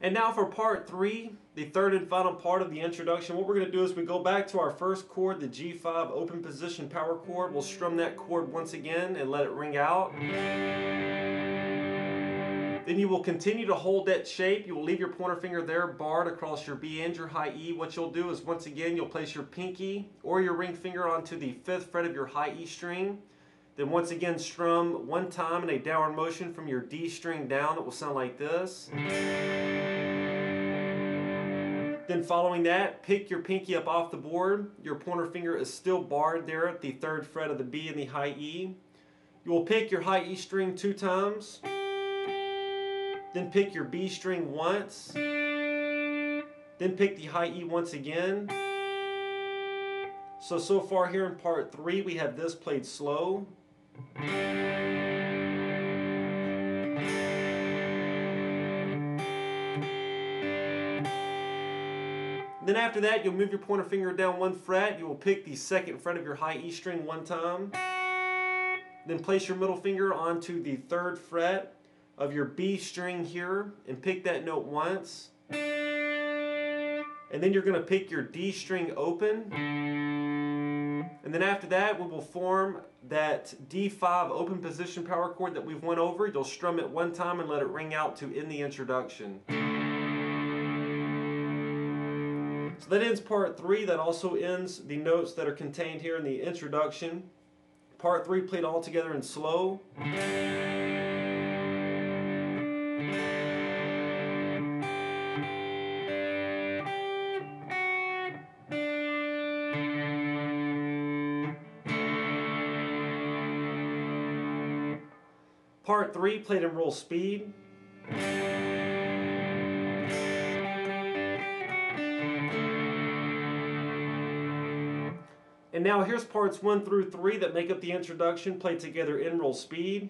And now for part 3, the third and final part of the introduction, what we're going to do is we go back to our first chord, the G5 open position power chord. We'll strum that chord once again and let it ring out. Then you will continue to hold that shape. You will leave your pointer finger there barred across your B and your high E. What you'll do is once again you'll place your pinky or your ring finger onto the 5th fret of your high E string. Then once again strum one time in a downward motion from your D string down. It will sound like this. Then following that, pick your pinky up off the board. Your pointer finger is still barred there at the 3rd fret of the B and the high E. You will pick your high E string 2 times. Then pick your B string once. Then pick the high E once again. So far here in part 3 we have this played slow. Then after that, you'll move your pointer finger down 1 fret. You will pick the 2nd fret of your high E string 1 time. Then place your middle finger onto the 3rd fret of your B string here and pick that note once. And then you're going to pick your D string open. And then after that, we will form that D5 open position power chord that we've went over. You'll strum it 1 time and let it ring out to end the introduction. So that ends part 3. That also ends the notes that are contained here in the introduction. Part 3 played all together in slow. Part 3 played in roll speed. And now here's parts 1 through 3 that make up the introduction, played together in roll speed.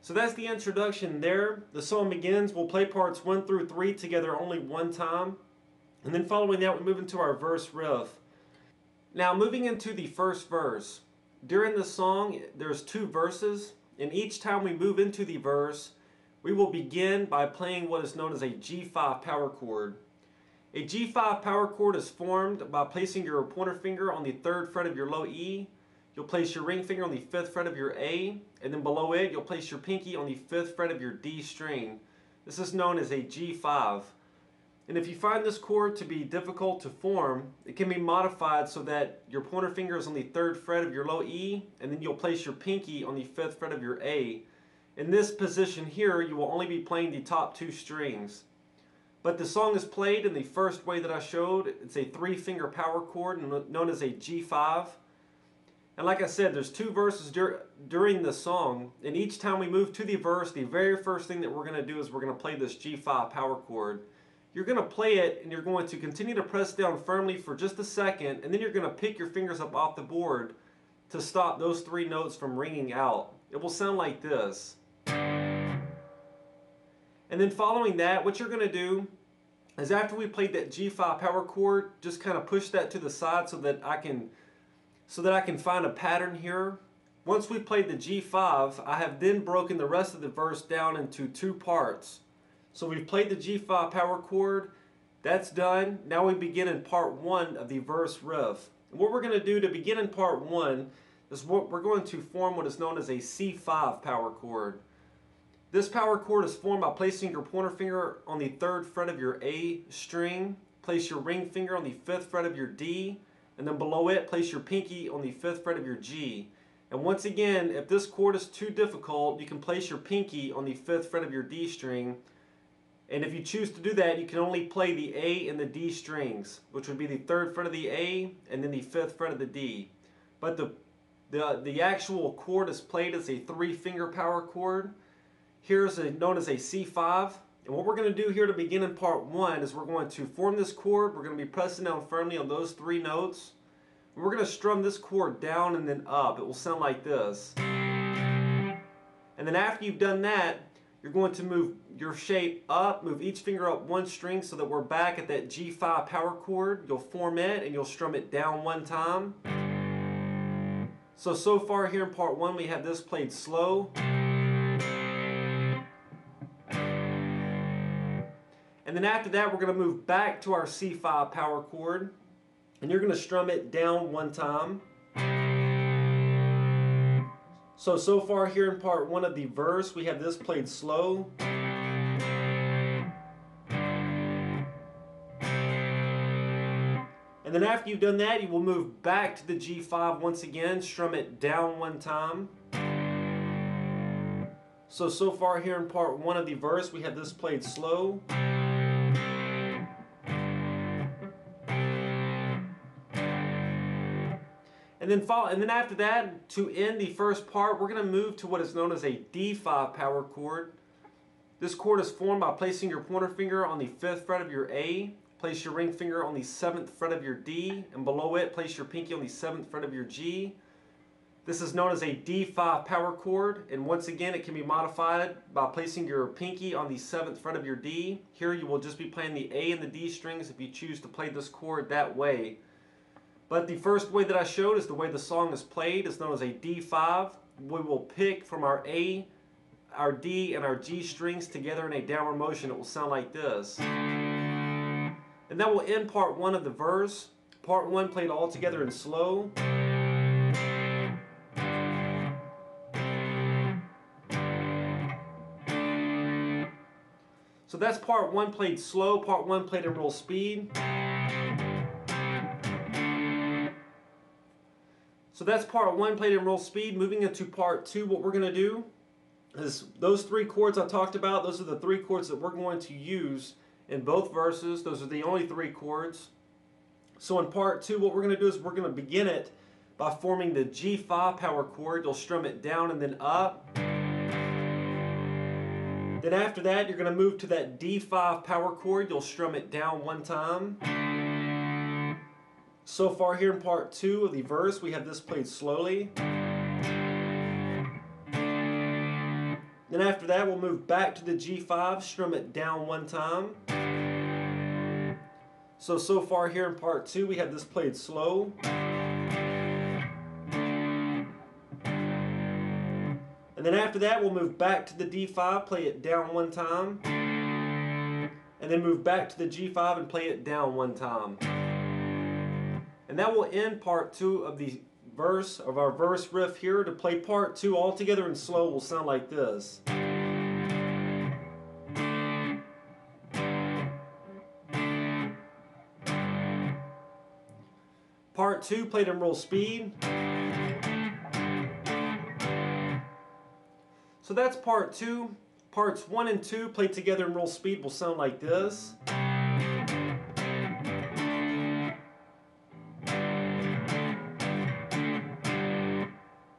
So that's the introduction there. The song begins. We'll play parts 1 through 3 together only 1 time. And then following that, we move into our verse riff. Now moving into the first verse. During the song, there's 2 verses. And each time we move into the verse, we will begin by playing what is known as a G5 power chord. A G5 power chord is formed by placing your pointer finger on the 3rd fret of your low E. You'll place your ring finger on the 5th fret of your A, and then below it you'll place your pinky on the 5th fret of your D string. This is known as a G5. And if you find this chord to be difficult to form, it can be modified so that your pointer finger is on the 3rd fret of your low E, and then you'll place your pinky on the 5th fret of your A. In this position here, you will only be playing the top 2 strings. But the song is played in the first way that I showed. It's a 3-finger power chord known as a G5. And like I said, there's 2 verses during the song, and each time we move to the verse, the very first thing that we're going to do is we're going to play this G5 power chord. You're going to play it, and you're going to continue to press down firmly for just a second, and then you're going to pick your fingers up off the board to stop those 3 notes from ringing out. It will sound like this. And then following that, what you're going to do is after we played that G5 power chord, just kind of push that to the side so that I can find a pattern here. Once we played the G5, I have then broken the rest of the verse down into 2 parts. So we've played the G5 power chord, that's done. Now we begin in part 1 of the verse riff. And what we're going to do to begin in part 1 is we're going to form what is known as a C5 power chord. This power chord is formed by placing your pointer finger on the 3rd fret of your A string, place your ring finger on the 5th fret of your D, and then below it, place your pinky on the 5th fret of your G. And once again, if this chord is too difficult, you can place your pinky on the 5th fret of your D string. And if you choose to do that, you can only play the A and the D strings, which would be the 3rd fret of the A and then the 5th fret of the D. But the actual chord is played as a 3-finger power chord. Here's known as a C5. And what we're going to do here to begin in part 1 is we're going to form this chord. We're going to be pressing down firmly on those 3 notes. We're going to strum this chord down and then up. It will sound like this. And And then after you've done that, you're going to move your shape up, move each finger up one string so that we're back at that G5 power chord. You'll form it and you'll strum it down one time. So far here in part one, we have this played slow. And then after that, we're going to move back to our C5 power chord. And you're going to strum it down one time. So far here in part one of the verse, we have this played slow. And then after you've done that, you will move back to the G5 once again, strum it down one time. So far here in part one of the verse, we have this played slow. And then after that, to end the first part, we're going to move to what is known as a D5 power chord. This chord is formed by placing your pointer finger on the 5th fret of your A, place your ring finger on the 7th fret of your D, and below it, place your pinky on the 7th fret of your G. This is known as a D5 power chord, and once again, it can be modified by placing your pinky on the 7th fret of your D. Here you will just be playing the A and the D strings if you choose to play this chord that way. But the first way that I showed is the way the song is played. It's known as a D5. We will pick from our A, our D, and our G strings together in a downward motion. It will sound like this. And that will end part one of the verse. Part one played all together in slow. So that's part one played slow, part one played in real speed. So that's part one played in real speed. Moving into part two, what we're going to do is those three chords I talked about, those are the three chords that we're going to use in both verses. Those are the only three chords. So in part two, what we're going to do is we're going to begin it by forming the G5 power chord. You'll strum it down and then up. Then after that, you're going to move to that D5 power chord. You'll strum it down one time. So far here in part two of the verse, we have this played slowly. Then after that, we'll move back to the G5, strum it down one time. So far here in part two, we have this played slow. And then after that, we'll move back to the D5, play it down one time. And then move back to the G5 and play it down one time. And that will end part two of the verse, of our verse riff here. To play part two all together in slow will sound like this. Part two played in real speed. So that's part two. Parts one and two played together in real speed will sound like this.